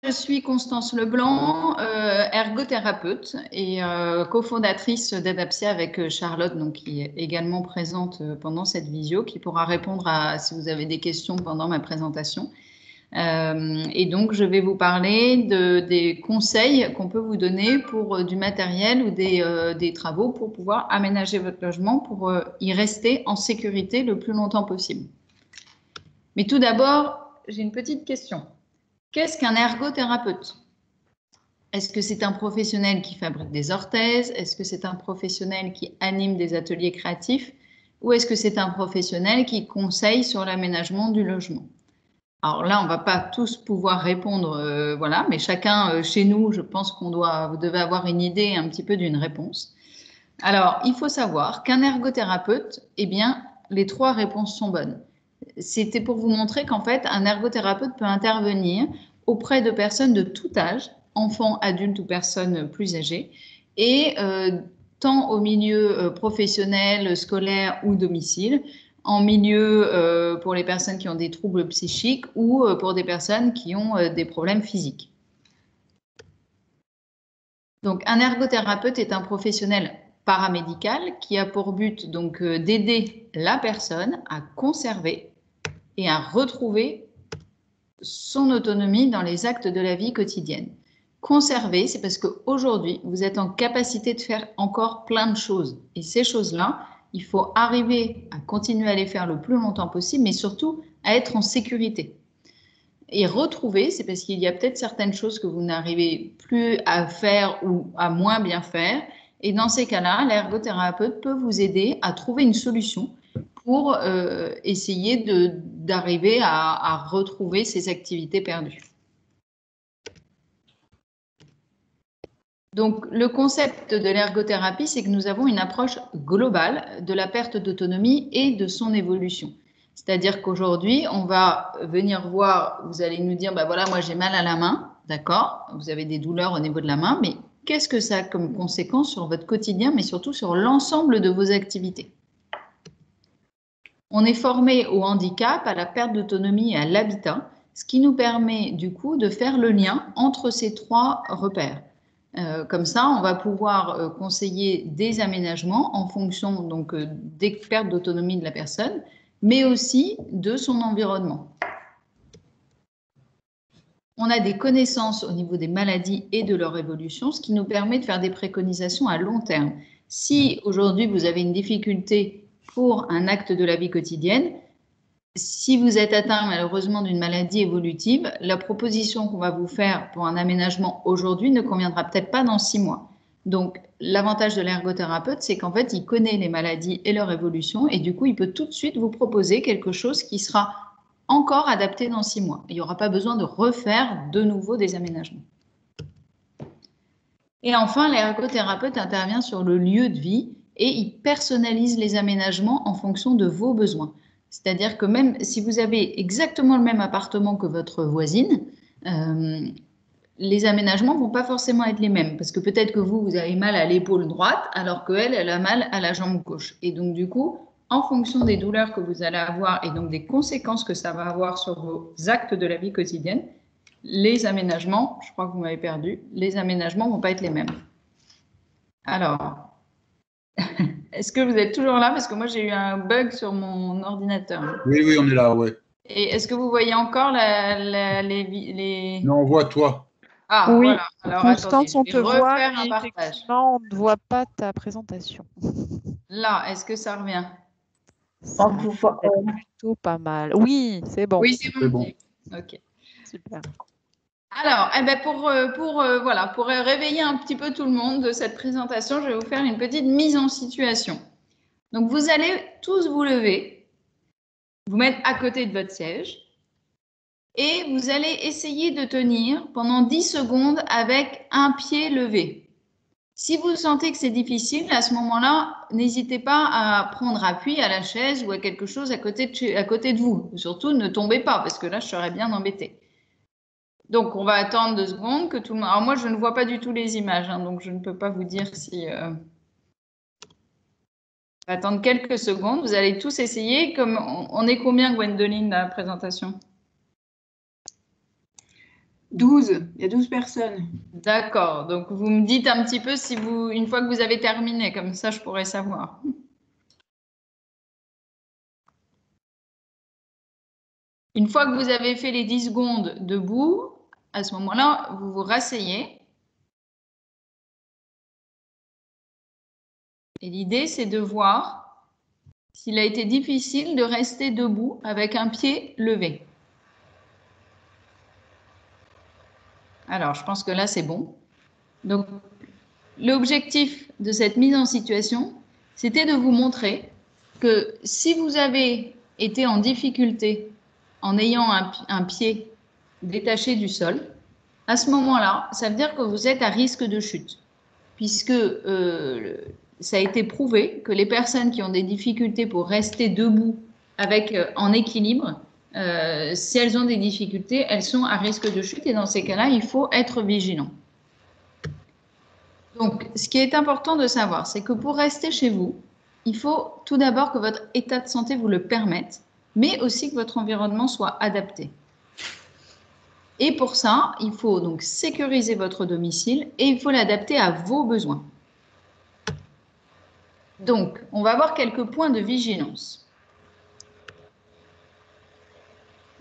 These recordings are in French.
je suis Constance Leblanc, ergothérapeute et cofondatrice d'Adapsia avec Charlotte, donc, qui est également présente pendant cette visio, qui pourra répondre si vous avez des questions pendant ma présentation. Et donc, je vais vous parler des conseils qu'on peut vous donner pour du matériel ou des travaux pour pouvoir aménager votre logement pour y rester en sécurité le plus longtemps possible. Mais tout d'abord, j'ai une petite question. Qu'est-ce qu'un ergothérapeute? Est-ce que c'est un professionnel qui fabrique des orthèses? Est-ce que c'est un professionnel qui anime des ateliers créatifs? Ou est-ce que c'est un professionnel qui conseille sur l'aménagement du logement? Alors là, on ne va pas tous pouvoir répondre, voilà, mais chacun chez nous, je pense vous devez avoir une idée un petit peu d'une réponse. Alors, il faut savoir qu'un ergothérapeute, eh bien, les trois réponses sont bonnes. C'était pour vous montrer qu'en fait, un ergothérapeute peut intervenir auprès de personnes de tout âge, enfants, adultes ou personnes plus âgées, et tant au milieu professionnel, scolaire ou domicile, en milieu pour les personnes qui ont des troubles psychiques ou pour des personnes qui ont des problèmes physiques. Donc, un ergothérapeute est un professionnel paramédical qui a pour but donc d'aider la personne à conserver et à retrouver son autonomie dans les actes de la vie quotidienne. Conserver, c'est parce qu'aujourd'hui, vous êtes en capacité de faire encore plein de choses. Et ces choses-là, il faut arriver à continuer à les faire le plus longtemps possible, mais surtout à être en sécurité. Et retrouver, c'est parce qu'il y a peut-être certaines choses que vous n'arrivez plus à faire ou à moins bien faire. Et dans ces cas-là, l'ergothérapeute peut vous aider à trouver une solution pour essayer d'arriver à retrouver ces activités perdues. Donc, le concept de l'ergothérapie, c'est que nous avons une approche globale de la perte d'autonomie et de son évolution. C'est-à-dire qu'aujourd'hui, on va venir voir, vous allez nous dire, bah voilà, moi j'ai mal à la main, d'accord, vous avez des douleurs au niveau de la main, mais qu'est-ce que ça a comme conséquence sur votre quotidien, mais surtout sur l'ensemble de vos activités? On est formé au handicap, à la perte d'autonomie et à l'habitat, ce qui nous permet du coup de faire le lien entre ces trois repères. Comme ça, on va pouvoir conseiller des aménagements en fonction donc des pertes d'autonomie de la personne, mais aussi de son environnement. On a des connaissances au niveau des maladies et de leur évolution, ce qui nous permet de faire des préconisations à long terme. Si aujourd'hui vous avez une difficulté pour un acte de la vie quotidienne, si vous êtes atteint malheureusement d'une maladie évolutive, la proposition qu'on va vous faire pour un aménagement aujourd'hui ne conviendra peut-être pas dans 6 mois. Donc, l'avantage de l'ergothérapeute, c'est qu'en fait, il connaît les maladies et leur évolution et du coup, il peut tout de suite vous proposer quelque chose qui sera encore adapté dans 6 mois. Il n'y aura pas besoin de refaire de nouveau des aménagements. Et enfin, l'ergothérapeute intervient sur le lieu de vie et il personnalise les aménagements en fonction de vos besoins. C'est-à-dire que même si vous avez exactement le même appartement que votre voisine, les aménagements ne vont pas forcément être les mêmes. Parce que peut-être que vous avez mal à l'épaule droite, alors qu'elle, elle a mal à la jambe gauche. Et donc, du coup, en fonction des douleurs que vous allez avoir et donc des conséquences que ça va avoir sur vos actes de la vie quotidienne, les aménagements, je crois que vous m'avez perdu, les aménagements ne vont pas être les mêmes. Alors, est-ce que vous êtes toujours là? Parce que moi, j'ai eu un bug sur mon ordinateur. Oui, oui, on est là, ouais. Et est-ce que vous voyez encore les... Non, on voit toi. Ah, oui, voilà. Alors, Constance, attendez, on je te vais voit, refaire mais un partage. effectivement, on ne voit pas ta présentation. Là, est-ce que ça revient? Ça plutôt pas mal. Oui, c'est bon. Oui, c'est bon. Bon. Ok. Super. Alors, eh ben pour réveiller un petit peu tout le monde de cette présentation, je vais vous faire une petite mise en situation. Donc, vous allez tous vous lever, vous mettre à côté de votre siège et vous allez essayer de tenir pendant 10 secondes avec un pied levé. Si vous sentez que c'est difficile, à ce moment-là, n'hésitez pas à prendre appui à la chaise ou à quelque chose à côté de vous. Surtout, ne tombez pas parce que là, je serais bien embêtée. Donc, on va attendre 2 secondes que tout le monde... Alors, moi, je ne vois pas du tout les images, hein, donc je ne peux pas vous dire si... On va attendre quelques secondes. Vous allez tous essayer. Comme on est combien, Gwendoline, la présentation? 12. Il y a 12 personnes. D'accord. Donc, vous me dites un petit peu si vous, une fois que vous avez terminé, comme ça, je pourrais savoir. Une fois que vous avez fait les 10 secondes debout, à ce moment-là, vous vous rasseyez. Et l'idée, c'est de voir s'il a été difficile de rester debout avec un pied levé. Alors, je pense que là, c'est bon. Donc, l'objectif de cette mise en situation, c'était de vous montrer que si vous avez été en difficulté en ayant un pied détaché du sol, à ce moment-là, ça veut dire que vous êtes à risque de chute, puisque ça a été prouvé que les personnes qui ont des difficultés pour rester debout avec en équilibre, si elles ont des difficultés, elles sont à risque de chute et dans ces cas-là, il faut être vigilant. Donc, ce qui est important de savoir, c'est que pour rester chez vous, il faut tout d'abord que votre état de santé vous le permette, mais aussi que votre environnement soit adapté. Et pour ça, il faut donc sécuriser votre domicile et il faut l'adapter à vos besoins. Donc, on va voir quelques points de vigilance.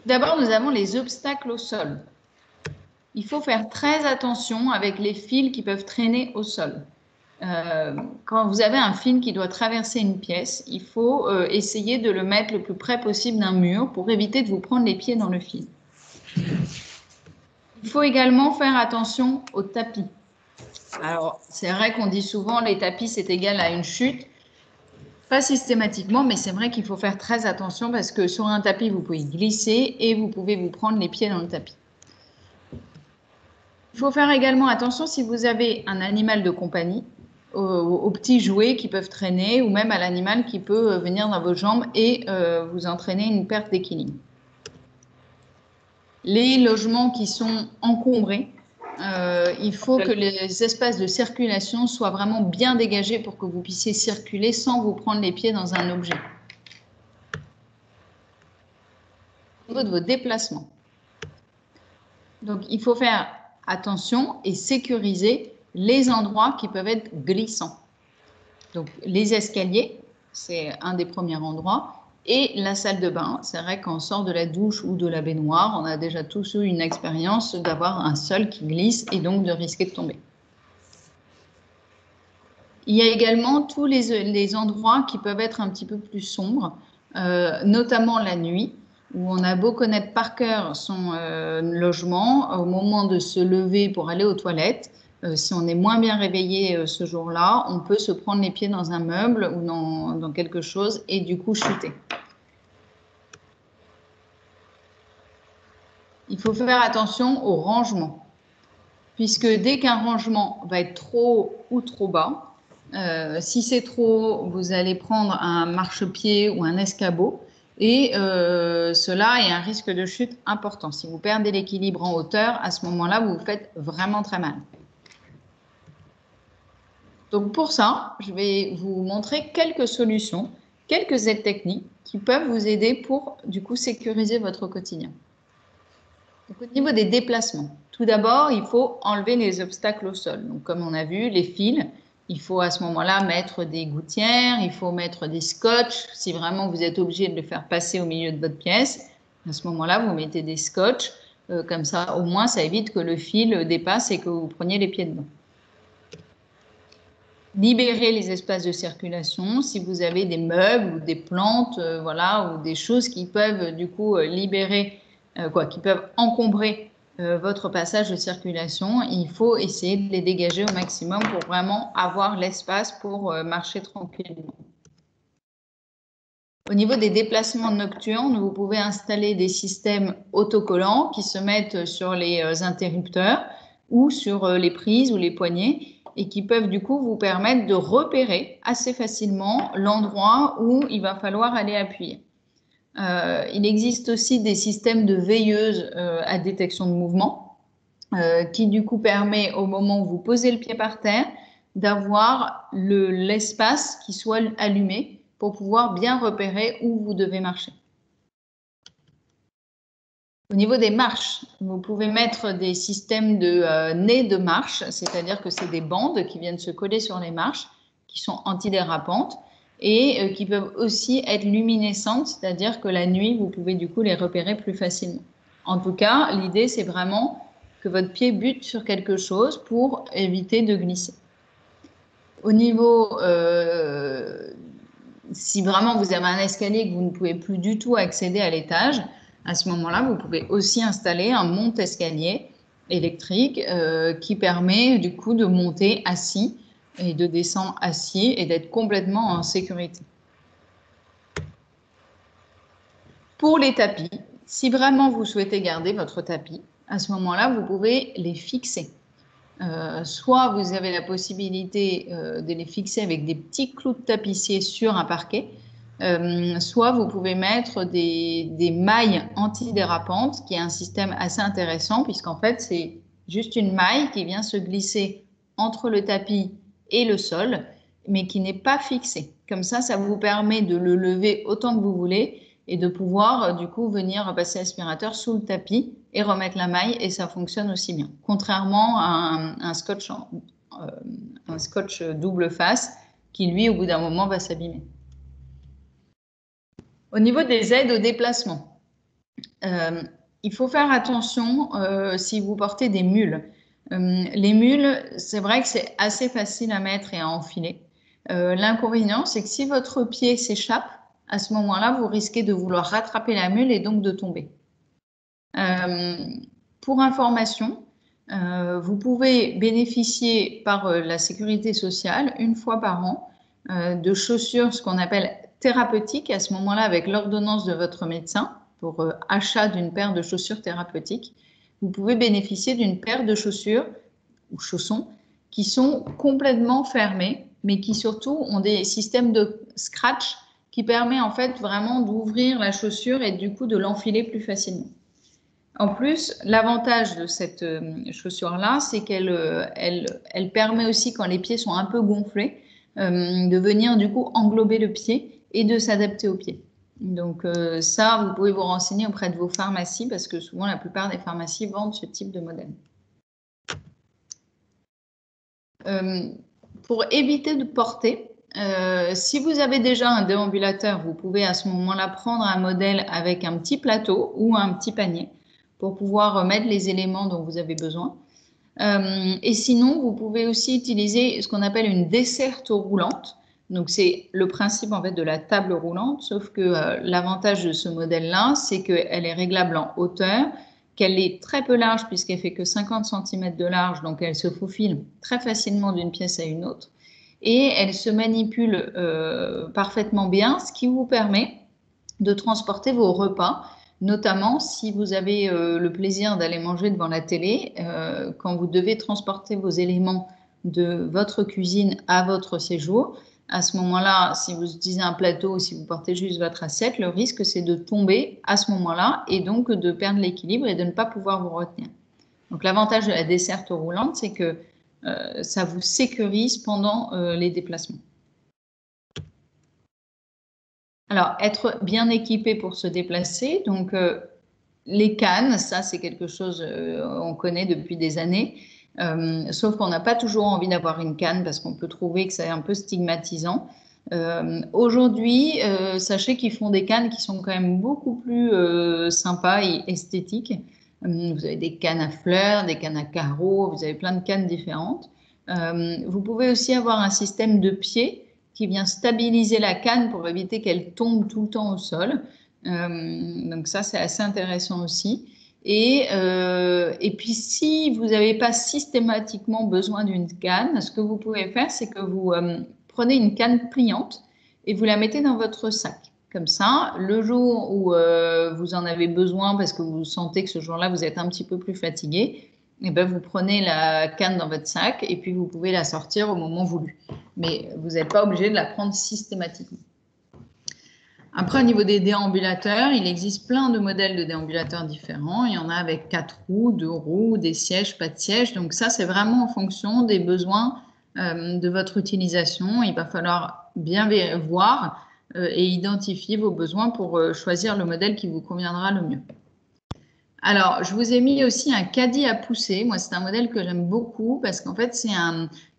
D'abord, nous avons les obstacles au sol. Il faut faire très attention avec les fils qui peuvent traîner au sol. Quand vous avez un fil qui doit traverser une pièce, il faut essayer de le mettre le plus près possible d'un mur pour éviter de vous prendre les pieds dans le fil. Il faut également faire attention aux tapis. Alors, c'est vrai qu'on dit souvent les tapis c'est égal à une chute. Pas systématiquement, mais c'est vrai qu'il faut faire très attention parce que sur un tapis, vous pouvez glisser et vous pouvez vous prendre les pieds dans le tapis. Il faut faire également attention si vous avez un animal de compagnie, aux petits jouets qui peuvent traîner ou même à l'animal qui peut venir dans vos jambes et vous entraîner une perte d'équilibre. Les logements qui sont encombrés, il faut que les espaces de circulation soient vraiment bien dégagés pour que vous puissiez circuler sans vous prendre les pieds dans un objet. Au niveau de vos déplacements. Donc, il faut faire attention et sécuriser les endroits qui peuvent être glissants. Donc, les escaliers, c'est un des premiers endroits, et la salle de bain. C'est vrai qu'on sort de la douche ou de la baignoire, on a déjà tous eu une expérience d'avoir un sol qui glisse et donc de risquer de tomber. Il y a également tous les endroits qui peuvent être un petit peu plus sombres, notamment la nuit, où on a beau connaître par cœur son logement, au moment de se lever pour aller aux toilettes, si on est moins bien réveillé ce jour-là, on peut se prendre les pieds dans un meuble ou dans quelque chose et du coup chuter. Il faut faire attention au rangement, puisque dès qu'un rangement va être trop haut ou trop bas, si c'est trop haut, vous allez prendre un marchepied ou un escabeau et cela est un risque de chute important. Si vous perdez l'équilibre en hauteur, à ce moment-là, vous vous faites vraiment très mal. Donc pour ça, je vais vous montrer quelques solutions, quelques aides techniques qui peuvent vous aider pour du coup sécuriser votre quotidien. Donc, au niveau des déplacements, tout d'abord, il faut enlever les obstacles au sol. Donc, comme on a vu, les fils, il faut à ce moment-là mettre des gouttières, il faut mettre des scotch. Si vraiment vous êtes obligé de le faire passer au milieu de votre pièce, à ce moment-là, vous mettez des scotch. Comme ça, au moins, ça évite que le fil dépasse et que vous preniez les pieds dedans. Libérer les espaces de circulation. Si vous avez des meubles ou des plantes, voilà, ou des choses qui peuvent du coup libérer, qui peuvent encombrer votre passage de circulation, il faut essayer de les dégager au maximum pour vraiment avoir l'espace pour marcher tranquillement. Au niveau des déplacements nocturnes, vous pouvez installer des systèmes autocollants qui se mettent sur les interrupteurs ou sur les prises ou les poignées et qui peuvent du coup vous permettre de repérer assez facilement l'endroit où il va falloir aller appuyer. Il existe aussi des systèmes de veilleuses à détection de mouvement qui du coup permet au moment où vous posez le pied par terre d'avoir l'espace qui soit allumé pour pouvoir bien repérer où vous devez marcher. Au niveau des marches, vous pouvez mettre des systèmes de nez de marche, c'est-à-dire que c'est des bandes qui viennent se coller sur les marches, qui sont antidérapantes et qui peuvent aussi être luminescentes, c'est-à-dire que la nuit, vous pouvez du coup les repérer plus facilement. En tout cas, l'idée, c'est vraiment que votre pied bute sur quelque chose pour éviter de glisser. Au niveau, si vraiment vous avez un escalier et que vous ne pouvez plus du tout accéder à l'étage, à ce moment-là, vous pouvez aussi installer un monte-escalier électrique qui permet du coup de monter assis et de descendre assis et d'être complètement en sécurité. Pour les tapis, si vraiment vous souhaitez garder votre tapis, à ce moment-là, vous pouvez les fixer. Soit vous avez la possibilité de les fixer avec des petits clous de tapissier sur un parquet, soit vous pouvez mettre des mailles antidérapantes, qui est un système assez intéressant, puisqu'en fait, c'est juste une maille qui vient se glisser entre le tapis et le sol, mais qui n'est pas fixée. Comme ça vous permet de le lever autant que vous voulez et de pouvoir, du coup, venir passer l'aspirateur sous le tapis et remettre la maille, et ça fonctionne aussi bien. Contrairement à un scotch double face, qui, lui, au bout d'un moment, va s'abîmer. Au niveau des aides au déplacement, il faut faire attention si vous portez des mules. Les mules, c'est vrai que c'est assez facile à mettre et à enfiler. L'inconvénient, c'est que si votre pied s'échappe, à ce moment-là, vous risquez de vouloir rattraper la mule et donc de tomber. Pour information, vous pouvez bénéficier par la sécurité sociale, une fois par an, de chaussures, ce qu'on appelle thérapeutiques, à ce moment-là avec l'ordonnance de votre médecin, pour achat d'une paire de chaussures thérapeutiques. Vous pouvez bénéficier d'une paire de chaussures ou chaussons qui sont complètement fermés, mais qui surtout ont des systèmes de scratch qui permet en fait vraiment d'ouvrir la chaussure et du coup de l'enfiler plus facilement. En plus, l'avantage de cette chaussure-là, c'est qu'elle permet aussi, quand les pieds sont un peu gonflés, de venir du coup englober le pied et de s'adapter au pied. Donc ça, vous pouvez vous renseigner auprès de vos pharmacies, parce que souvent la plupart des pharmacies vendent ce type de modèle. Pour éviter de porter, si vous avez déjà un déambulateur, vous pouvez à ce moment-là prendre un modèle avec un petit plateau ou un petit panier pour pouvoir mettre les éléments dont vous avez besoin. Et sinon, vous pouvez aussi utiliser ce qu'on appelle une desserte roulante. Donc, c'est le principe en fait de la table roulante, sauf que l'avantage de ce modèle-là, c'est qu'elle est réglable en hauteur, qu'elle est très peu large puisqu'elle fait que 50 cm de large, donc elle se faufile très facilement d'une pièce à une autre. Et elle se manipule parfaitement bien, ce qui vous permet de transporter vos repas, notamment si vous avez le plaisir d'aller manger devant la télé, quand vous devez transporter vos éléments de votre cuisine à votre séjour. À ce moment-là, si vous utilisez un plateau ou si vous portez juste votre assiette, le risque c'est de tomber à ce moment-là et donc de perdre l'équilibre et de ne pas pouvoir vous retenir. Donc l'avantage de la desserte roulante, c'est que ça vous sécurise pendant les déplacements. Alors, être bien équipé pour se déplacer, donc les cannes, ça c'est quelque chose on connaît depuis des années, sauf qu'on n'a pas toujours envie d'avoir une canne parce qu'on peut trouver que c'est un peu stigmatisant. Aujourd'hui, sachez qu'ils font des cannes qui sont quand même beaucoup plus sympas et esthétiques. Vous avez des cannes à fleurs, des cannes à carreaux, vous avez plein de cannes différentes. Vous pouvez aussi avoir un système de pied qui vient stabiliser la canne pour éviter qu'elle tombe tout le temps au sol. Donc ça, c'est assez intéressant aussi. Et puis, si vous n'avez pas systématiquement besoin d'une canne, ce que vous pouvez faire, c'est que vous prenez une canne pliante et vous la mettez dans votre sac. Comme ça, le jour où vous en avez besoin parce que vous sentez que ce jour-là, vous êtes un petit peu plus fatigué, et ben vous prenez la canne dans votre sac et puis vous pouvez la sortir au moment voulu. Mais vous n'êtes pas obligé de la prendre systématiquement. Après, au niveau des déambulateurs, il existe plein de modèles de déambulateurs différents. Il y en a avec 4 roues, 2 roues, des sièges, pas de sièges. Donc ça, c'est vraiment en fonction des besoins de votre utilisation. Il va falloir bien voir et identifier vos besoins pour choisir le modèle qui vous conviendra le mieux. Alors, je vous ai mis aussi un caddie à pousser. Moi, c'est un modèle que j'aime beaucoup parce qu'en fait, c'est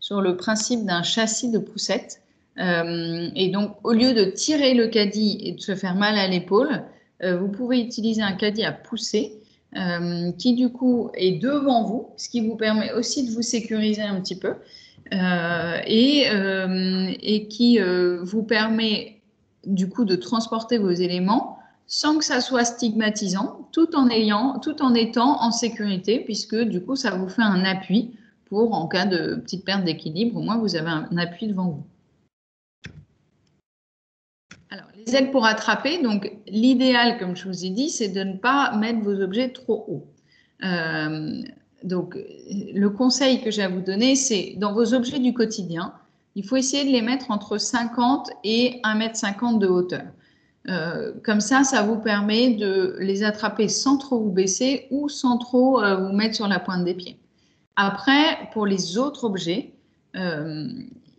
sur le principe d'un châssis de poussette. Et donc, au lieu de tirer le caddie et de se faire mal à l'épaule, vous pouvez utiliser un caddie à pousser qui, du coup, est devant vous, ce qui vous permet aussi de vous sécuriser un petit peu et qui vous permet, du coup, de transporter vos éléments sans que ça soit stigmatisant, tout en étant en sécurité, puisque du coup, ça vous fait un appui pour, en cas de petite perte d'équilibre, au moins vous avez un appui devant vous. Alors, les aides pour attraper, donc l'idéal, comme je vous ai dit, c'est de ne pas mettre vos objets trop haut. Donc, le conseil que j'ai à vous donner, c'est dans vos objets du quotidien, il faut essayer de les mettre entre 50 et 1,50 m de hauteur. Comme ça vous permet de les attraper sans trop vous baisser ou sans trop vous mettre sur la pointe des pieds. Après, pour les autres objets, il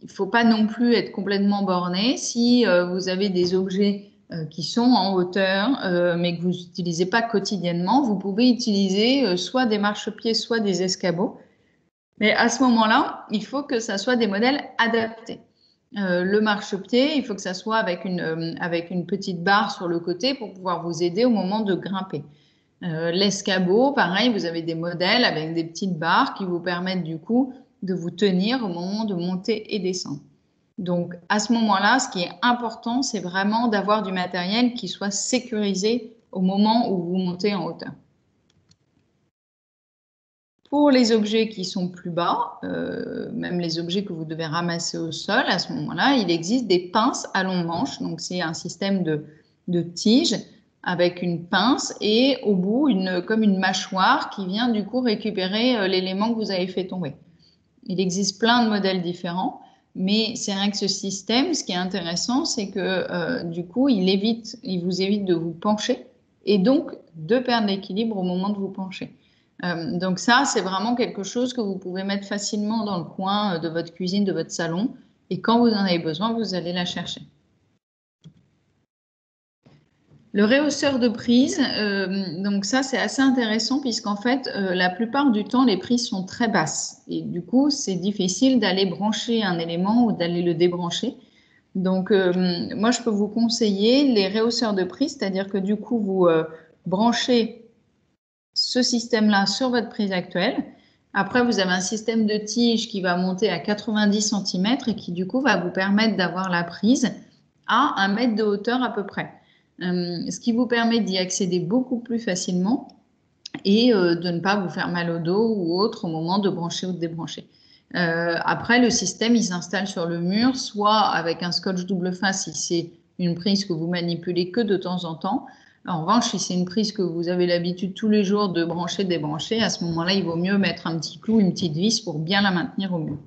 ne faut pas non plus être complètement borné. Si vous avez des objets qui sont en hauteur, mais que vous n'utilisez pas quotidiennement, vous pouvez utiliser soit des marchepieds, soit des escabeaux. Mais à ce moment-là, il faut que ça soit des modèles adaptés. Le marchepied, il faut que ça soit avec une petite barre sur le côté pour pouvoir vous aider au moment de grimper. L'escabeau, pareil, vous avez des modèles avec des petites barres qui vous permettent du coup de vous tenir au moment de monter et descendre. Donc à ce moment-là, ce qui est important, c'est vraiment d'avoir du matériel qui soit sécurisé au moment où vous montez en hauteur. Pour les objets qui sont plus bas, même les objets que vous devez ramasser au sol, à ce moment-là, il existe des pinces à long manche. Donc, c'est un système de tige avec une pince et au bout, comme une mâchoire qui vient du coup récupérer l'élément que vous avez fait tomber. Il existe plein de modèles différents, mais c'est vrai que ce système, ce qui est intéressant, c'est que du coup, il vous évite de vous pencher et donc de perdre l'équilibre au moment de vous pencher. Donc ça, c'est vraiment quelque chose que vous pouvez mettre facilement dans le coin de votre cuisine, de votre salon. Et quand vous en avez besoin, vous allez la chercher. Le rehausseur de prise, donc ça, c'est assez intéressant puisqu'en fait, la plupart du temps, les prises sont très basses. Et du coup, c'est difficile d'aller brancher un élément ou d'aller le débrancher. Donc, moi, je peux vous conseiller les rehausseurs de prise, c'est-à-dire que du coup, vous branchez ce système-là sur votre prise actuelle. Après, vous avez un système de tige qui va monter à 90 cm et qui, du coup, va vous permettre d'avoir la prise à 1 mètre de hauteur à peu près. Ce qui vous permet d'y accéder beaucoup plus facilement et de ne pas vous faire mal au dos ou autre au moment de brancher ou de débrancher. Après, le système, il s'installe sur le mur, soit avec un scotch double face si c'est une prise que vous manipulez que de temps en temps. En revanche, si c'est une prise que vous avez l'habitude tous les jours de brancher, débrancher, à ce moment-là, il vaut mieux mettre un petit clou, une petite vis pour bien la maintenir au mur.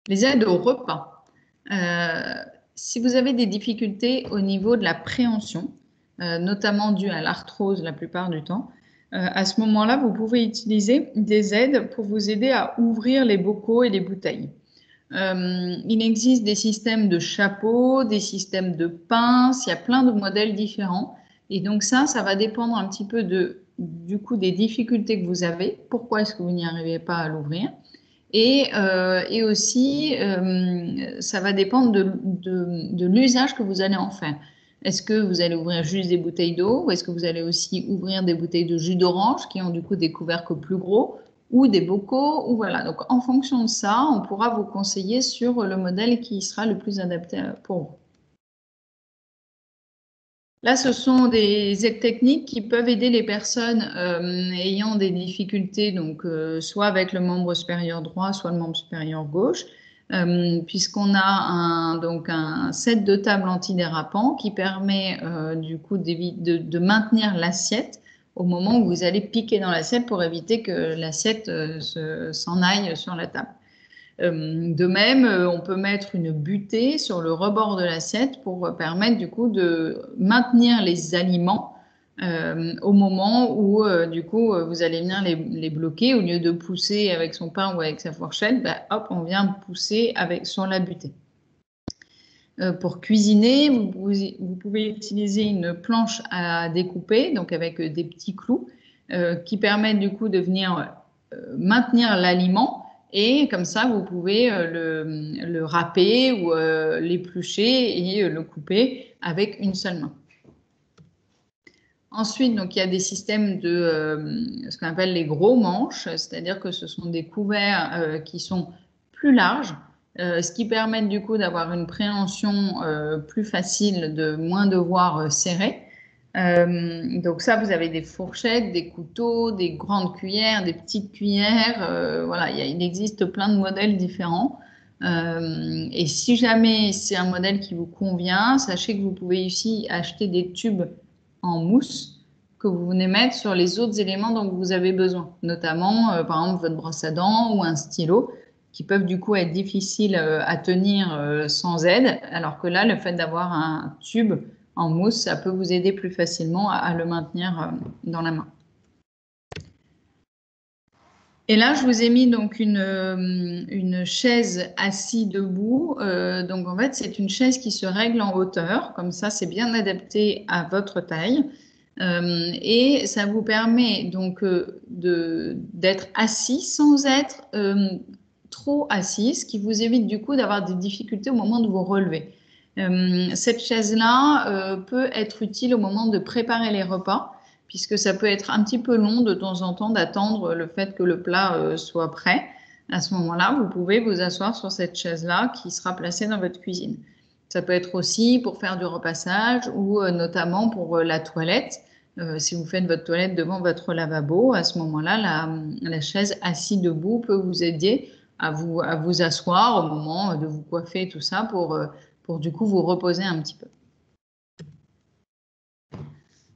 Les aides au repas. Si vous avez des difficultés au niveau de la préhension, notamment dues à l'arthrose la plupart du temps, à ce moment-là, vous pouvez utiliser des aides pour vous aider à ouvrir les bocaux et les bouteilles. Il existe des systèmes de chapeaux, des systèmes de pinces, il y a plein de modèles différents. Et donc ça va dépendre un petit peu du coup des difficultés que vous avez. Pourquoi est-ce que vous n'y arrivez pas à l'ouvrir? Et aussi, ça va dépendre de l'usage que vous allez en faire. Est-ce que vous allez ouvrir juste des bouteilles d'eau ou est-ce que vous allez aussi ouvrir des bouteilles de jus d'orange qui ont du coup des couvercles plus gros ou des bocaux ou voilà. Donc, en fonction de ça, on pourra vous conseiller sur le modèle qui sera le plus adapté pour vous. Là, ce sont des aides techniques qui peuvent aider les personnes ayant des difficultés, donc soit avec le membre supérieur droit, soit le membre supérieur gauche, puisqu'on a un set de table antidérapant qui permet du coup de maintenir l'assiette au moment où vous allez piquer dans l'assiette pour éviter que l'assiette s'en aille sur la table. De même, on peut mettre une butée sur le rebord de l'assiette pour permettre du coup de maintenir les aliments au moment où du coup vous allez venir les bloquer. Au lieu de pousser avec son pain ou avec sa fourchette, hop, on vient pousser sur la butée. Pour cuisiner, vous pouvez utiliser une planche à découper, donc avec des petits clous, qui permettent du coup de venir maintenir l'aliment. Et comme ça, vous pouvez le râper ou l'éplucher et le couper avec une seule main. Ensuite, donc, il y a des systèmes de ce qu'on appelle les gros manches, c'est-à-dire que ce sont des couverts qui sont plus larges, ce qui permet du coup d'avoir une préhension plus facile, de moins devoir serrer. Donc ça, vous avez des fourchettes, des couteaux, des grandes cuillères, des petites cuillères. Voilà, il existe plein de modèles différents. Et si jamais c'est un modèle qui vous convient, sachez que vous pouvez ici acheter des tubes en mousse que vous venez mettre sur les autres éléments dont vous avez besoin, notamment par exemple votre brosse à dents ou un stylo, qui peuvent du coup être difficiles à tenir sans aide, alors que là, le fait d'avoir un tube en mousse, ça peut vous aider plus facilement à le maintenir dans la main. Et là, je vous ai mis donc une chaise assise debout. Donc en fait, c'est une chaise qui se règle en hauteur, comme ça, c'est bien adapté à votre taille. Et ça vous permet donc d'être assis sans être trop assis, ce qui vous évite du coup d'avoir des difficultés au moment de vous relever. Cette chaise-là peut être utile au moment de préparer les repas, puisque ça peut être un petit peu long de temps en temps d'attendre le fait que le plat soit prêt. À ce moment-là, vous pouvez vous asseoir sur cette chaise-là qui sera placée dans votre cuisine. Ça peut être aussi pour faire du repassage ou notamment pour la toilette. Si vous faites votre toilette devant votre lavabo, à ce moment-là, la chaise assise debout peut vous aider à vous asseoir au moment de vous coiffer, tout ça, pour du coup vous reposer un petit peu.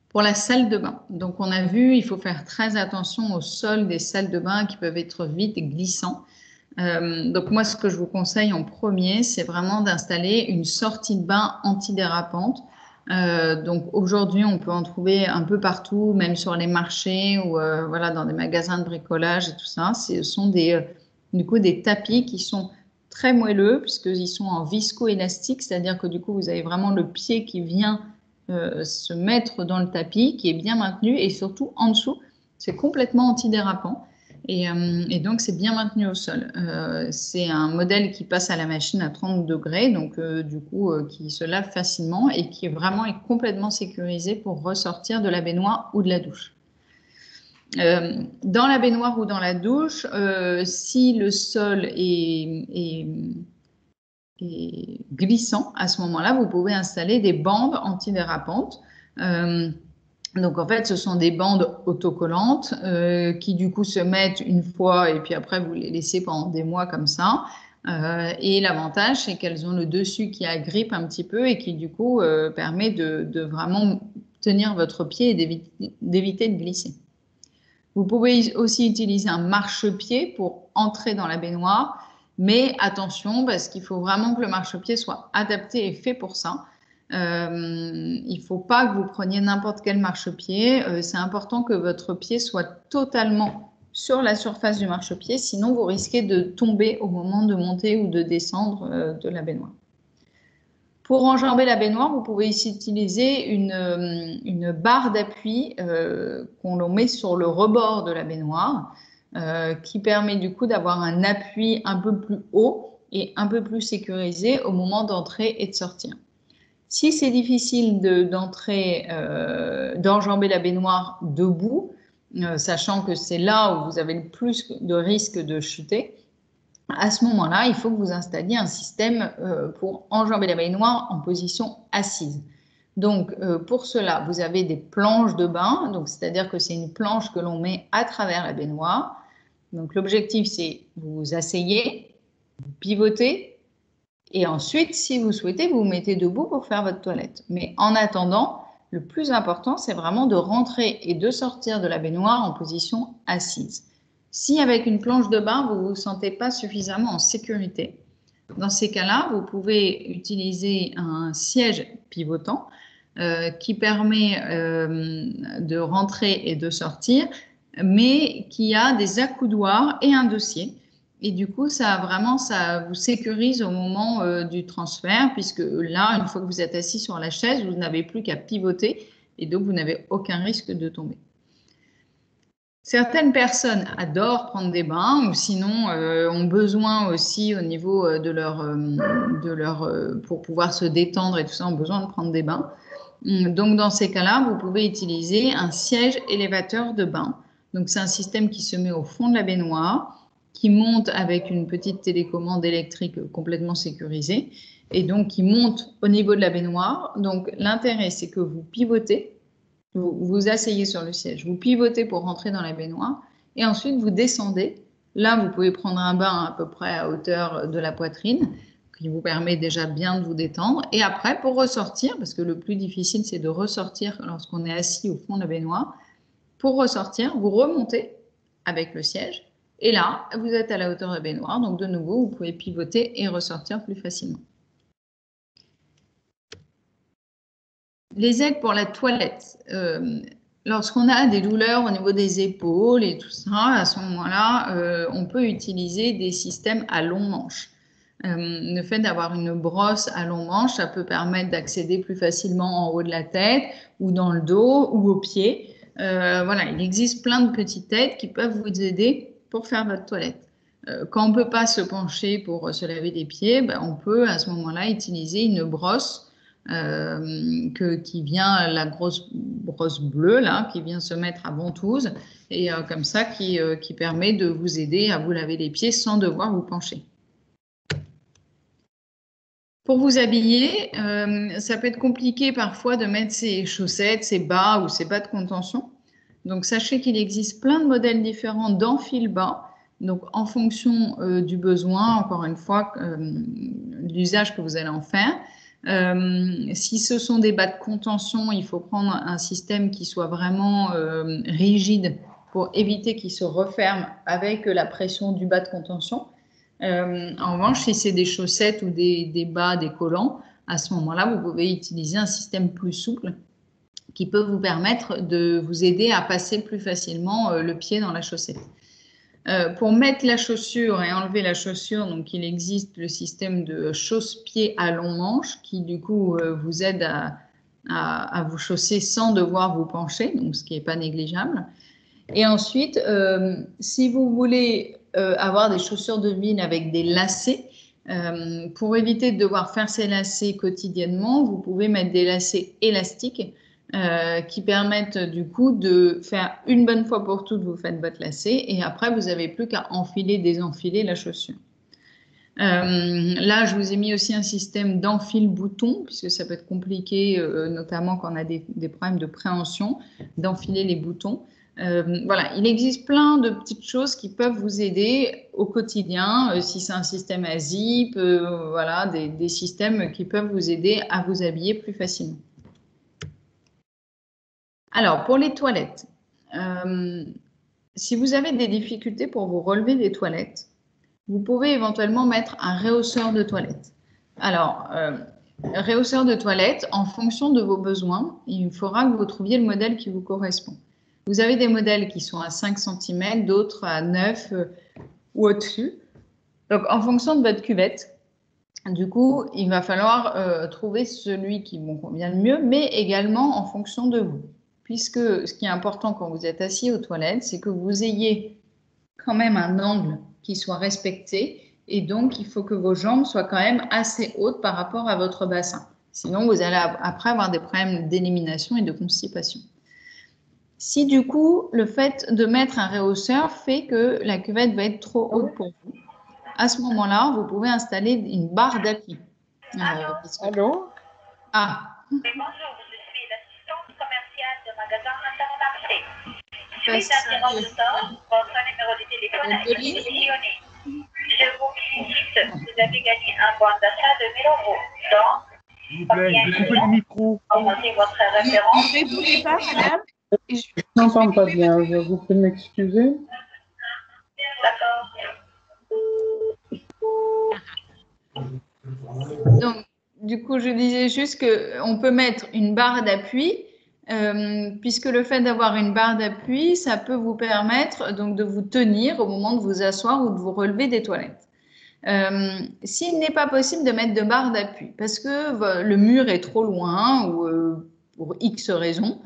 Pour la salle de bain, donc on a vu, il faut faire très attention au sol des salles de bain qui peuvent être vite glissants. Donc moi, ce que je vous conseille en premier, c'est vraiment d'installer une sortie de bain antidérapante. Donc aujourd'hui, on peut en trouver un peu partout, même sur les marchés ou voilà, dans des magasins de bricolage et tout ça. Ce sont du coup des tapis qui sont très moelleux puisqu'ils sont en viscoélastique, c'est-à-dire que du coup, vous avez vraiment le pied qui vient se mettre dans le tapis, qui est bien maintenu et surtout en dessous, c'est complètement antidérapant. Et donc, c'est bien maintenu au sol. C'est un modèle qui passe à la machine à 30 degrés, donc du coup, qui se lave facilement et qui vraiment est complètement sécurisé pour ressortir de la baignoire ou de la douche. Dans la baignoire ou dans la douche, si le sol est glissant, à ce moment-là, vous pouvez installer des bandes antidérapantes. Donc, en fait, ce sont des bandes autocollantes qui, du coup, se mettent une fois et puis après, vous les laissez pendant des mois comme ça. Et l'avantage, c'est qu'elles ont le dessus qui agrippe un petit peu et qui, du coup, permet de vraiment tenir votre pied et d'éviter de glisser. Vous pouvez aussi utiliser un marchepied pour entrer dans la baignoire, mais attention, parce qu'il faut vraiment que le marchepied soit adapté et fait pour ça. Il ne faut pas que vous preniez n'importe quel marchepied. C'est important que votre pied soit totalement sur la surface du marchepied, sinon vous risquez de tomber au moment de monter ou de descendre de la baignoire. Pour enjamber la baignoire, vous pouvez ici utiliser une barre d'appui qu'on met sur le rebord de la baignoire, qui permet du coup d'avoir un appui un peu plus haut et un peu plus sécurisé au moment d'entrer et de sortir. Si c'est difficile d'enjamber la baignoire debout, sachant que c'est là où vous avez le plus de risque de chuter, à ce moment-là, il faut que vous installiez un système pour enjamber la baignoire en position assise. Donc, pour cela, vous avez des planches de bain, donc c'est-à-dire que c'est une planche que l'on met à travers la baignoire. Donc, l'objectif, c'est vous vous asseyez, vous pivotez, et ensuite, si vous souhaitez, vous vous mettez debout pour faire votre toilette. Mais en attendant, le plus important, c'est vraiment de rentrer et de sortir de la baignoire en position assise. Si avec une planche de bain, vous ne vous sentez pas suffisamment en sécurité, dans ces cas-là, vous pouvez utiliser un siège pivotant qui permet de rentrer et de sortir, mais qui a des accoudoirs et un dossier. Et du coup, ça vous sécurise au moment du transfert, puisque là, une fois que vous êtes assis sur la chaise, vous n'avez plus qu'à pivoter et donc vous n'avez aucun risque de tomber. Certaines personnes adorent prendre des bains ou sinon ont besoin aussi au niveau pour pouvoir se détendre et tout ça, ont besoin de prendre des bains. Donc dans ces cas-là, vous pouvez utiliser un siège élévateur de bain. Donc c'est un système qui se met au fond de la baignoire, qui monte avec une petite télécommande électrique complètement sécurisée et donc qui monte au niveau de la baignoire. Donc l'intérêt, c'est que vous pivotez. Vous vous asseyez sur le siège, vous pivotez pour rentrer dans la baignoire et ensuite vous descendez. Là, vous pouvez prendre un bain à peu près à hauteur de la poitrine qui vous permet déjà bien de vous détendre. Et après, pour ressortir, parce que le plus difficile, c'est de ressortir lorsqu'on est assis au fond de la baignoire, pour ressortir, vous remontez avec le siège et là, vous êtes à la hauteur de la baignoire. Donc, de nouveau, vous pouvez pivoter et ressortir plus facilement. Les aides pour la toilette. Lorsqu'on a des douleurs au niveau des épaules et tout ça, à ce moment-là, on peut utiliser des systèmes à long manche. Le fait d'avoir une brosse à long manche, ça peut permettre d'accéder plus facilement en haut de la tête ou dans le dos ou au pied. Voilà, il existe plein de petites aides qui peuvent vous aider pour faire votre toilette. Quand on ne peut pas se pencher pour se laver les pieds, ben, on peut à ce moment-là utiliser une brosse qui vient, la grosse brosse bleue là, qui vient se mettre à ventouse et comme ça qui permet de vous aider à vous laver les pieds sans devoir vous pencher. Pour vous habiller, ça peut être compliqué parfois de mettre ses chaussettes, ses bas ou ses bas de contention. Donc sachez qu'il existe plein de modèles différents d'enfile-bas. Donc en fonction du besoin, encore une fois, de l'usage que vous allez en faire. Si ce sont des bas de contention, il faut prendre un système qui soit vraiment rigide pour éviter qu'il se referme avec la pression du bas de contention. En revanche, si c'est des chaussettes ou des bas, des collants, à ce moment-là, vous pouvez utiliser un système plus souple qui peut vous permettre de vous aider à passer plus facilement le pied dans la chaussette. Pour mettre la chaussure et enlever la chaussure, donc il existe le système de chausse-pied à long manche qui du coup vous aide à vous chausser sans devoir vous pencher, donc ce qui n'est pas négligeable. Et ensuite, si vous voulez avoir des chaussures de ville avec des lacets, pour éviter de devoir faire ces lacets quotidiennement, vous pouvez mettre des lacets élastiques qui permettent du coup de faire une bonne fois pour toutes, vous faites votre lacet et après vous n'avez plus qu'à enfiler, désenfiler la chaussure. Là, je vous ai mis aussi un système d'enfile-bouton puisque ça peut être compliqué, notamment quand on a des problèmes de préhension, d'enfiler les boutons. Voilà, il existe plein de petites choses qui peuvent vous aider au quotidien, si c'est un système à zip, voilà, des systèmes qui peuvent vous aider à vous habiller plus facilement. Alors, pour les toilettes, si vous avez des difficultés pour vous relever des toilettes, vous pouvez éventuellement mettre un rehausseur de toilette. Alors, rehausseur de toilette, en fonction de vos besoins, il faudra que vous trouviez le modèle qui vous correspond. Vous avez des modèles qui sont à 5 cm, d'autres à 9 ou au-dessus. Donc, en fonction de votre cuvette, du coup, il va falloir trouver celui qui vous convient le mieux, mais également en fonction de vous. Puisque ce qui est important quand vous êtes assis aux toilettes, c'est que vous ayez quand même un angle qui soit respecté et donc il faut que vos jambes soient quand même assez hautes par rapport à votre bassin. Sinon, vous allez après avoir des problèmes d'élimination et de constipation. Si du coup, le fait de mettre un rehausseur fait que la cuvette va être trop haute pour vous, à ce moment-là, vous pouvez installer une barre d'appui. Allô? Ah. Bonjour, je suis l'assistante commerciale de magasin Intermarché. Suite à tirage de sort, votre numéro de téléphone a été sélectionné. Je vous félicite, vous avez gagné un bon d'achat de 1 000 €. Donc, S'il vous plaît, je vais couper le micro. augmentez votre référence. Ne voulez pas, madame? Je n'entends pas bien, vous pouvez m'excuser? D'accord. Donc, du coup, je disais juste qu'on peut mettre une barre d'appui puisque le fait d'avoir une barre d'appui, ça peut vous permettre donc de vous tenir au moment de vous asseoir ou de vous relever des toilettes. S'il n'est pas possible de mettre de barre d'appui parce que le mur est trop loin ou pour X raisons,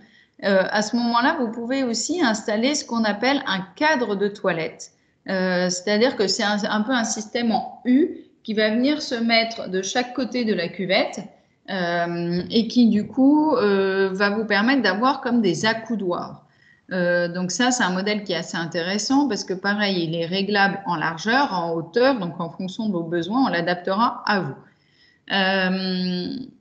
à ce moment-là, vous pouvez aussi installer ce qu'on appelle un cadre de toilette. C'est-à-dire que c'est un peu un système en U qui va venir se mettre de chaque côté de la cuvette et qui, du coup, va vous permettre d'avoir comme des accoudoirs. Donc ça, c'est un modèle qui est assez intéressant parce que, pareil, il est réglable en largeur, en hauteur, donc en fonction de vos besoins, on l'adaptera à vous.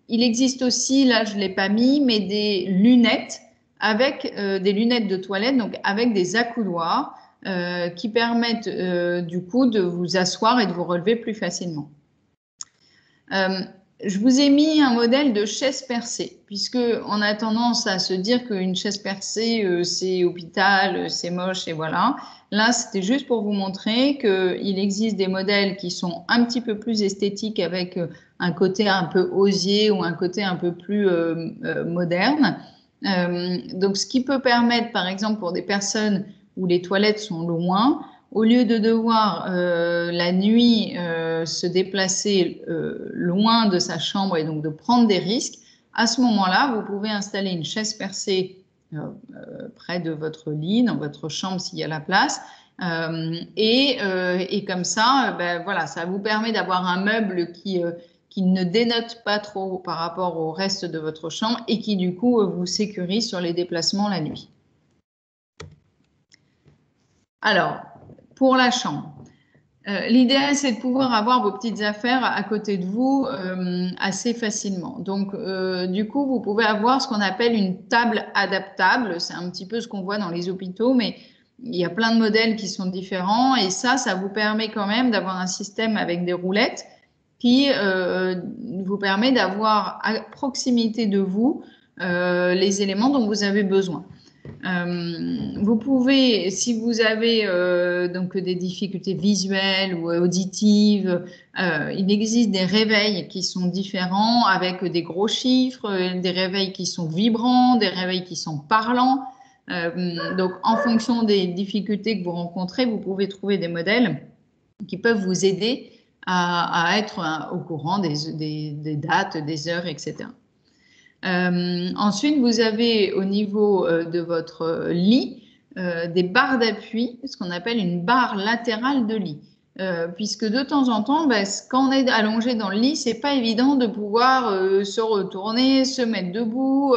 Il existe aussi, là, je ne l'ai pas mis, mais des lunettes avec des lunettes de toilette, donc avec des accoudoirs qui permettent du coup de vous asseoir et de vous relever plus facilement. Je vous ai mis un modèle de chaise percée, puisqu'on a tendance à se dire qu'une chaise percée, c'est hôpital, c'est moche, et voilà. Là, c'était juste pour vous montrer qu'il existe des modèles qui sont un petit peu plus esthétiques avec un côté un peu osier ou un côté un peu plus moderne. Donc, ce qui peut permettre, par exemple, pour des personnes où les toilettes sont loin, au lieu de devoir la nuit se déplacer loin de sa chambre et donc de prendre des risques, à ce moment-là, vous pouvez installer une chaise percée près de votre lit, dans votre chambre s'il y a la place. Et comme ça, ben, voilà, ça vous permet d'avoir un meuble qui ne dénote pas trop par rapport au reste de votre chambre et qui du coup vous sécurise sur les déplacements la nuit. Alors, pour la chambre, l'idéal c'est de pouvoir avoir vos petites affaires à côté de vous assez facilement. Donc, du coup, vous pouvez avoir ce qu'on appelle une table adaptable. C'est un petit peu ce qu'on voit dans les hôpitaux, mais il y a plein de modèles qui sont différents et ça vous permet quand même d'avoir un système avec des roulettes qui vous permet d'avoir à proximité de vous les éléments dont vous avez besoin. Vous pouvez, si vous avez donc des difficultés visuelles ou auditives, il existe des réveils qui sont différents avec des gros chiffres, des réveils qui sont vibrants, des réveils qui sont parlants. Donc, en fonction des difficultés que vous rencontrez, vous pouvez trouver des modèles qui peuvent vous aider à être au courant des dates, des heures, etc. Ensuite, vous avez au niveau de votre lit des barres d'appui, ce qu'on appelle une barre latérale de lit. Puisque de temps en temps, quand on est allongé dans le lit, c'est pas évident de pouvoir se retourner, se mettre debout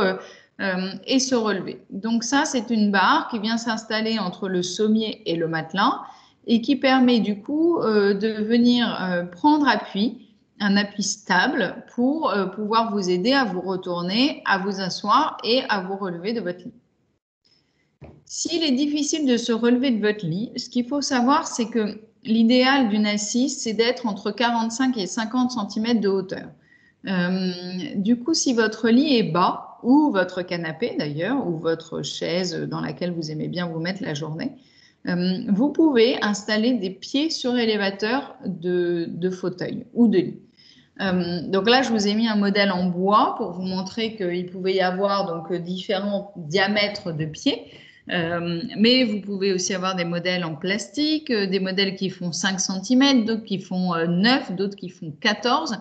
et se relever. Donc ça, c'est une barre qui vient s'installer entre le sommier et le matelas et qui permet du coup de venir prendre appui, un appui stable pour pouvoir vous aider à vous retourner, à vous asseoir et à vous relever de votre lit. S'il est difficile de se relever de votre lit, ce qu'il faut savoir, c'est que l'idéal d'une assise, c'est d'être entre 45 et 50 cm de hauteur. Du coup, si votre lit est bas, ou votre canapé d'ailleurs, ou votre chaise dans laquelle vous aimez bien vous mettre la journée, vous pouvez installer des pieds surélévateurs de fauteuil ou de lit. Donc là, je vous ai mis un modèle en bois pour vous montrer qu'il pouvait y avoir donc différents diamètres de pieds. Mais vous pouvez aussi avoir des modèles en plastique, des modèles qui font 5 cm, d'autres qui font 9, d'autres qui font 14.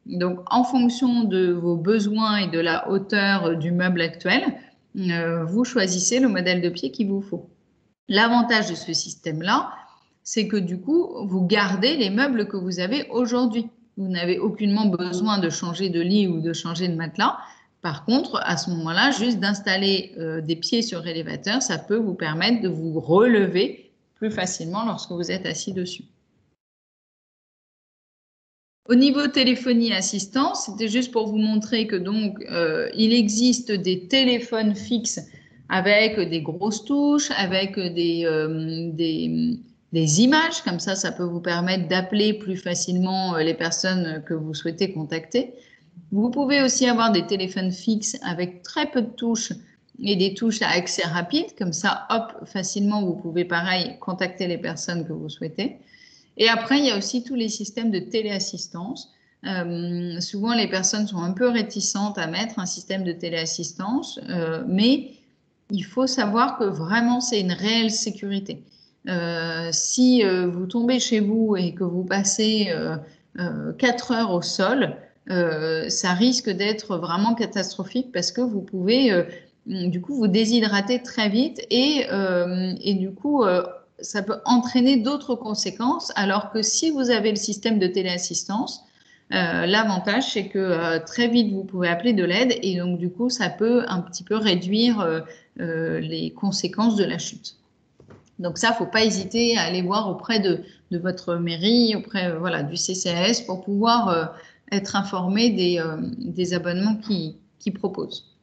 Donc, en fonction de vos besoins et de la hauteur du meuble actuel, vous choisissez le modèle de pied qu'il vous faut. L'avantage de ce système-là, c'est que du coup, vous gardez les meubles que vous avez aujourd'hui. Vous n'avez aucunement besoin de changer de lit ou de changer de matelas. Par contre, à ce moment-là, juste d'installer des pieds sur élévateur, ça peut vous permettre de vous relever plus facilement lorsque vous êtes assis dessus. Au niveau téléphonie assistance, c'était juste pour vous montrer que donc il existe des téléphones fixes avec des grosses touches, avec des images, comme ça peut vous permettre d'appeler plus facilement les personnes que vous souhaitez contacter. Vous pouvez aussi avoir des téléphones fixes avec très peu de touches et des touches à accès rapide, comme ça, hop, facilement, vous pouvez pareil contacter les personnes que vous souhaitez. Et après, il y a aussi tous les systèmes de téléassistance Souvent, les personnes sont un peu réticentes à mettre un système de téléassistance, mais il faut savoir que vraiment, c'est une réelle sécurité. Si vous tombez chez vous et que vous passez 4 heures au sol, ça risque d'être vraiment catastrophique parce que vous pouvez du coup vous déshydrater très vite et du coup ça peut entraîner d'autres conséquences, alors que si vous avez le système de téléassistance, l'avantage c'est que très vite vous pouvez appeler de l'aide et donc du coup ça peut un petit peu réduire les conséquences de la chute. Donc ça, il ne faut pas hésiter à aller voir auprès de votre mairie, auprès voilà, du CCAS pour pouvoir être informé des abonnements qu'ils proposent.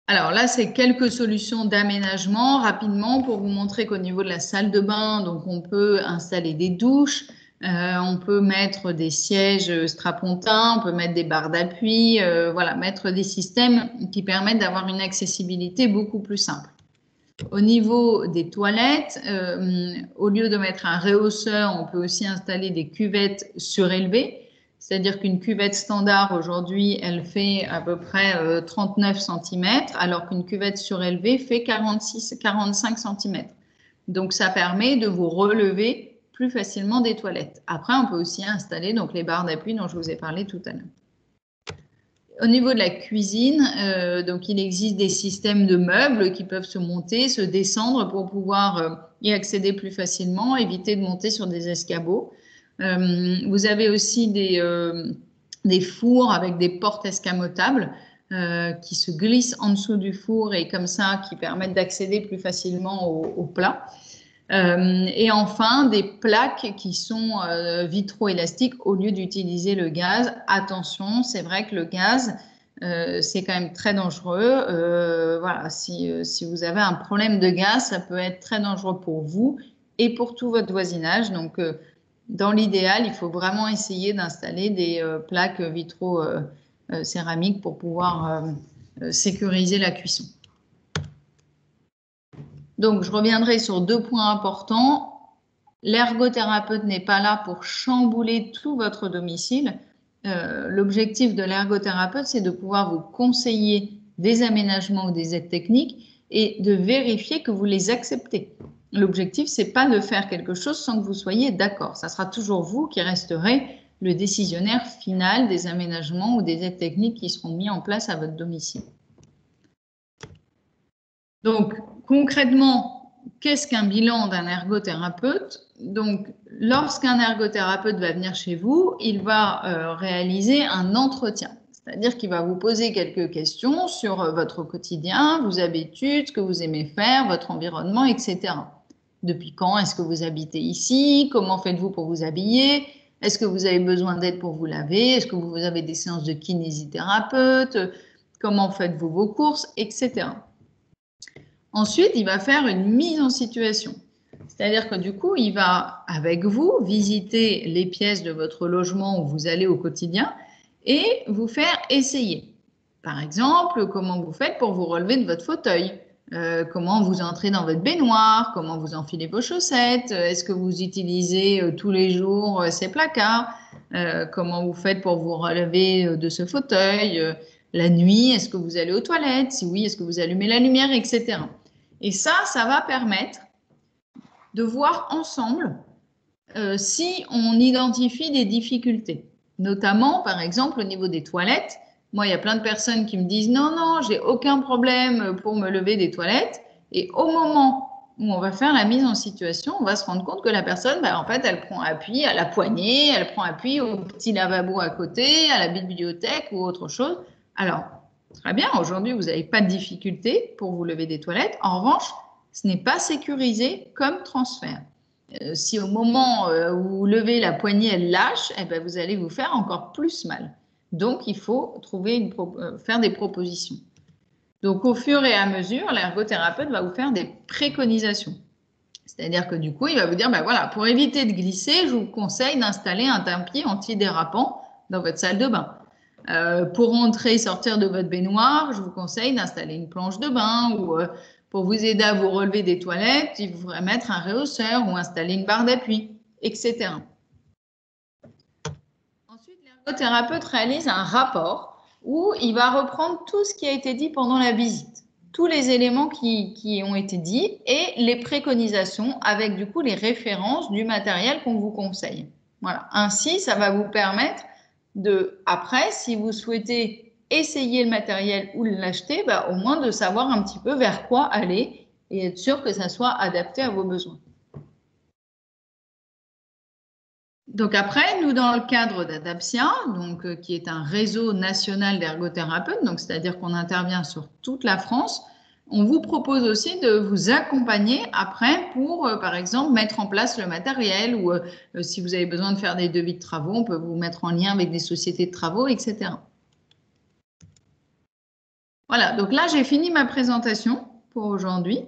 Alors là, c'est quelques solutions d'aménagement rapidement pour vous montrer qu'au niveau de la salle de bain, donc on peut installer des douches, on peut mettre des sièges strapontins, on peut mettre des barres d'appui, voilà, mettre des systèmes qui permettent d'avoir une accessibilité beaucoup plus simple. Au niveau des toilettes, au lieu de mettre un réhausseur, on peut aussi installer des cuvettes surélevées. C'est-à-dire qu'une cuvette standard aujourd'hui, elle fait à peu près 39 cm, alors qu'une cuvette surélevée fait 45 cm. Donc, ça permet de vous relever plus facilement des toilettes. Après, on peut aussi installer donc, les barres d'appui dont je vous ai parlé tout à l'heure. Au niveau de la cuisine, donc il existe des systèmes de meubles qui peuvent se monter, se descendre pour pouvoir y accéder plus facilement, éviter de monter sur des escabeaux. Vous avez aussi des fours avec des portes escamotables qui se glissent en dessous du four et comme ça qui permettent d'accéder plus facilement au plat. Et enfin, des plaques qui sont vitroélastiques au lieu d'utiliser le gaz. Attention, c'est vrai que le gaz, c'est quand même très dangereux. Voilà, si vous avez un problème de gaz, ça peut être très dangereux pour vous et pour tout votre voisinage. Donc, dans l'idéal, il faut vraiment essayer d'installer des plaques vitro-céramiques pour pouvoir sécuriser la cuisson. Donc, je reviendrai sur 2 points importants. L'ergothérapeute n'est pas là pour chambouler tout votre domicile. L'objectif de l'ergothérapeute, c'est de pouvoir vous conseiller des aménagements ou des aides techniques et de vérifier que vous les acceptez. L'objectif, c'est pas de faire quelque chose sans que vous soyez d'accord. Ça sera toujours vous qui resterez le décisionnaire final des aménagements ou des aides techniques qui seront mis en place à votre domicile. Donc, concrètement, qu'est-ce qu'un bilan d'un ergothérapeute? Donc, lorsqu'un ergothérapeute va venir chez vous, il va réaliser un entretien. C'est-à-dire qu'il va vous poser quelques questions sur votre quotidien, vos habitudes, ce que vous aimez faire, votre environnement, etc. Depuis quand est-ce que vous habitez ici? Comment faites-vous pour vous habiller? Est-ce que vous avez besoin d'aide pour vous laver? Est-ce que vous avez des séances de kinésithérapeute? Comment faites-vous vos courses, etc. Ensuite, il va faire une mise en situation. C'est-à-dire que du coup, il va, avec vous, visiter les pièces de votre logement où vous allez au quotidien et vous faire essayer. Par exemple, comment vous faites pour vous relever de votre fauteuil? Comment vous entrez dans votre baignoire? Comment vous enfilez vos chaussettes? Est-ce que vous utilisez tous les jours ces placards? Comment vous faites pour vous relever de ce fauteuil? La nuit, est-ce que vous allez aux toilettes? Si oui, est-ce que vous allumez la lumière, etc. Et ça va permettre de voir ensemble si on identifie des difficultés. Notamment, par exemple, au niveau des toilettes. Moi, il y a plein de personnes qui me disent « Non, non, j'ai aucun problème pour me lever des toilettes. » Et au moment où on va faire la mise en situation, on va se rendre compte que la personne, en fait, elle prend appui à la poignée, elle prend appui au petit lavabo à côté, à la bibliothèque ou autre chose. Alors, très bien, aujourd'hui, vous n'avez pas de difficulté pour vous lever des toilettes. En revanche, ce n'est pas sécurisé comme transfert. Si au moment où vous levez la poignée, elle lâche, eh ben, vous allez vous faire encore plus mal. Donc, il faut faire des propositions. Donc, au fur et à mesure, l'ergothérapeute va vous faire des préconisations. C'est-à-dire que du coup, il va vous dire, voilà, pour éviter de glisser, je vous conseille d'installer un tapis antidérapant dans votre salle de bain. Pour entrer et sortir de votre baignoire, je vous conseille d'installer une planche de bain ou pour vous aider à vous relever des toilettes, il faudrait mettre un réhausseur ou installer une barre d'appui, etc. L'ergothérapeute réalise un rapport où il va reprendre tout ce qui a été dit pendant la visite, tous les éléments qui ont été dits et les préconisations avec du coup les références du matériel qu'on vous conseille. Voilà. Ainsi, ça va vous permettre de, après, si vous souhaitez essayer le matériel ou l'acheter, bah, au moins de savoir un petit peu vers quoi aller et être sûr que ça soit adapté à vos besoins. Donc après, nous, dans le cadre d'Adapsia, donc qui est un réseau national d'ergothérapeutes, donc c'est-à-dire qu'on intervient sur toute la France, on vous propose aussi de vous accompagner après pour, par exemple, mettre en place le matériel ou si vous avez besoin de faire des devis de travaux, on peut vous mettre en lien avec des sociétés de travaux, etc. Voilà, donc là, j'ai fini ma présentation pour aujourd'hui.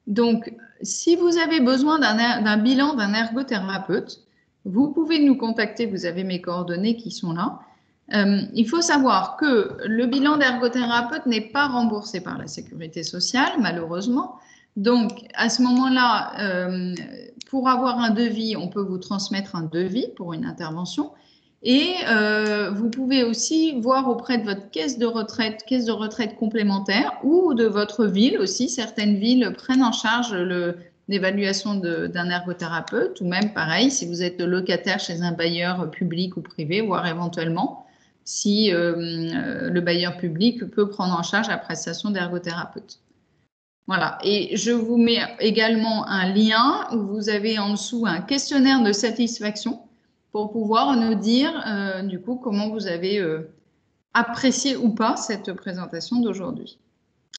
Donc, si vous avez besoin d'un bilan d'un ergothérapeute, vous pouvez nous contacter, vous avez mes coordonnées qui sont là. Il faut savoir que le bilan d'ergothérapeute n'est pas remboursé par la Sécurité sociale, malheureusement. Donc, à ce moment-là, pour avoir un devis, on peut vous transmettre un devis pour une intervention. Et vous pouvez aussi voir auprès de votre caisse de retraite complémentaire ou de votre ville aussi. Certaines villes prennent en charge l'évaluation d'un ergothérapeute ou même pareil, si vous êtes locataire chez un bailleur public ou privé, voire éventuellement, si le bailleur public peut prendre en charge la prestation d'ergothérapeute. Voilà, et je vous mets également un lien où vous avez en dessous un questionnaire de satisfaction pour pouvoir nous dire du coup comment vous avez apprécié ou pas cette présentation d'aujourd'hui.